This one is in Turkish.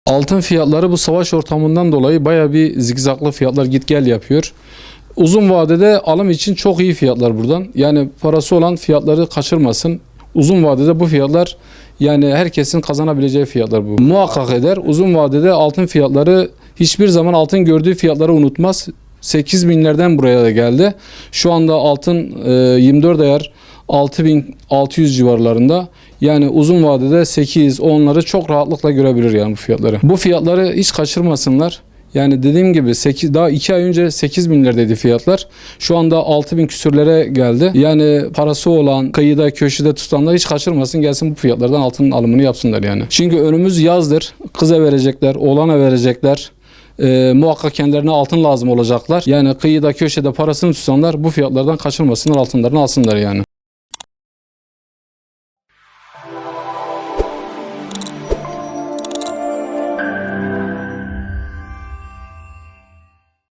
Altın fiyatları bu savaş ortamından dolayı baya bir zigzaglı fiyatlar git gel yapıyor. Uzun vadede alım için çok iyi fiyatlar buradan. Yani parası olan fiyatları kaçırmasın. Uzun vadede bu fiyatlar yani herkesin kazanabileceği fiyatlar bu. Muhakkak eder. Uzun vadede altın fiyatları hiçbir zaman altın gördüğü fiyatları unutmaz. 8 binlerden buraya da geldi. Şu anda altın 24 ayar 6600 civarlarında. Yani uzun vadede 8-10'ları çok rahatlıkla görebilir yani bu fiyatları. Bu fiyatları hiç kaçırmasınlar. Yani dediğim gibi daha 2 ay önce 8 binlerdeydi fiyatlar. Şu anda 6 bin küsürlere geldi. Yani parası olan, kıyıda, köşede tutanlar hiç kaçırmasın. Gelsin bu fiyatlardan altın alımını yapsınlar yani. Çünkü önümüz yazdır. Kıza verecekler, oğlana verecekler. Muhakkak kendilerine altın lazım olacaklar. Yani kıyıda, köşede parasını tutanlar bu fiyatlardan kaçırmasınlar, altınlarını alsınlar yani.